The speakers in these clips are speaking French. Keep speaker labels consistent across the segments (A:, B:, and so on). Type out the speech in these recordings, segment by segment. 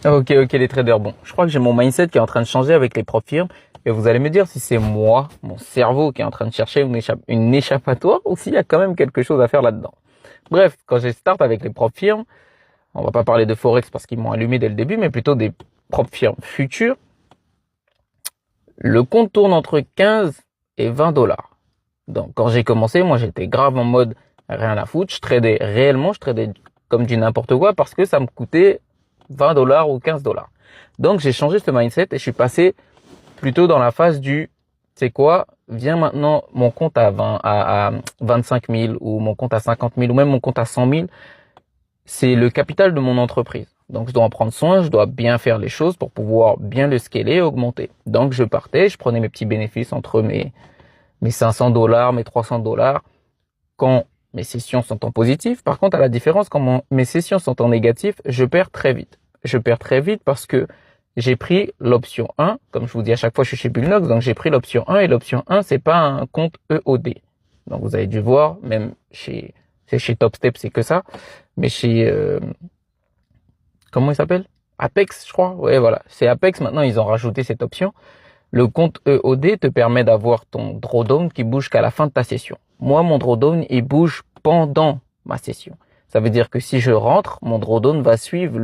A: Ok, les traders. Bon, je crois que j'ai mon mindset qui est en train de changer avec les propres firmes. Et vous allez me dire si c'est moi, mon cerveau, qui est en train de chercher une échappatoire ou s'il y a quand même quelque chose à faire là-dedans. Bref, quand j'ai start avec les propres firmes, on va pas parler de Forex parce qu'ils m'ont allumé dès le début, mais plutôt des propres firmes futures. Le compte tourne entre 15 et 20 dollars. Donc, quand j'ai commencé, moi, j'étais grave en mode rien à foutre. Je tradais réellement, je tradais comme du n'importe quoi parce que ça me coûtait 20 dollars ou 15 dollars. Donc, j'ai changé ce mindset et je suis passé plutôt dans la phase du, c'est quoi, viens maintenant, mon compte à 25 000 ou mon compte à 50 000 ou même mon compte à 100 000, c'est le capital de mon entreprise. Donc, je dois en prendre soin, je dois bien faire les choses pour pouvoir bien le scaler et augmenter. Donc, je partais, je prenais mes petits bénéfices entre mes 500 dollars, mes 300 dollars quand mes sessions sont en positif. Par contre, à la différence, quand mes sessions sont en négatif, je perds très vite. Je perds très vite parce que j'ai pris l'option 1. Comme je vous dis à chaque fois, je suis chez Bullnox, donc j'ai pris l'option 1 et l'option 1, c'est pas un compte EOD. Donc vous avez dû voir, même chez TopStep, c'est que ça. Mais chez, comment il s'appelle? Apex, je crois. Ouais, voilà. C'est Apex. Maintenant, ils ont rajouté cette option. Le compte EOD te permet d'avoir ton drawdown qui bouge qu'à la fin de ta session. Moi, mon drawdown, il bouge pendant ma session. Ça veut dire que si je rentre, mon drawdown va suivre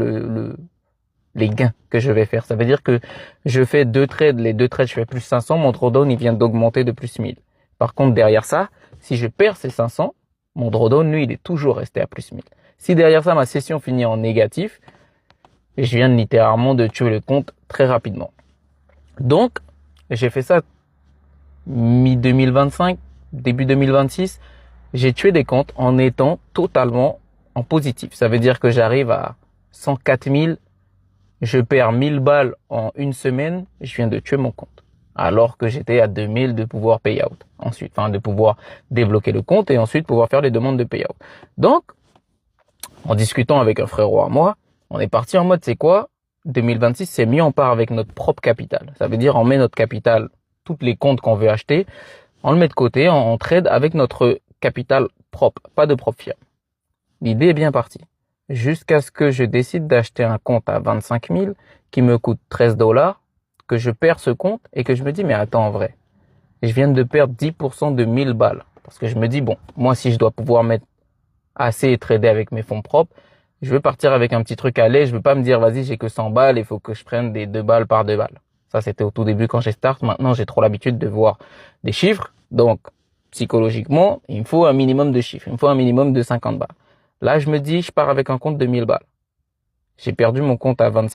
A: les gains que je vais faire. Ça veut dire que je fais deux trades, les deux trades, je fais plus 500, mon drawdown, il vient d'augmenter de plus 1000. Par contre, derrière ça, si je perds ces 500, mon drawdown, lui, il est toujours resté à plus 1000. Si derrière ça, ma session finit en négatif, je viens littéralement de tuer le compte très rapidement. Donc, j'ai fait ça mi-2025, début 2026. J'ai tué des comptes en étant totalement en positif. Ça veut dire que j'arrive à 104 000, je perds 1000 balles en une semaine, je viens de tuer mon compte. Alors que j'étais à 2000 de pouvoir payout. Ensuite, enfin, de pouvoir débloquer le compte et ensuite pouvoir faire les demandes de payout. Donc, en discutant avec un frérot à moi, on est parti en mode, c'est quoi? 2026, c'est mieux on part avec notre propre capital. Ça veut dire on met notre capital, toutes les comptes qu'on veut acheter, on le met de côté, on trade avec notre capital propre, pas de propre firme. L'idée est bien partie. Jusqu'à ce que je décide d'acheter un compte à 25 000 qui me coûte 13 dollars, que je perds ce compte et que je me dis, mais attends, en vrai, je viens de perdre 10% de 1000 balles. Parce que je me dis, bon, moi, si je dois pouvoir mettre assez et trader avec mes fonds propres, je veux partir avec un petit truc à l'aise. Je veux pas me dire, vas-y, j'ai que 100 balles, il faut que je prenne des 2 balles par 2 balles. Ça, c'était au tout début quand j'ai start. Maintenant, j'ai trop l'habitude de voir des chiffres. Donc, psychologiquement, il me faut un minimum de chiffres. Il me faut un minimum de 50 balles. Là, je me dis, je pars avec un compte de 1000 balles. J'ai perdu mon compte à 25.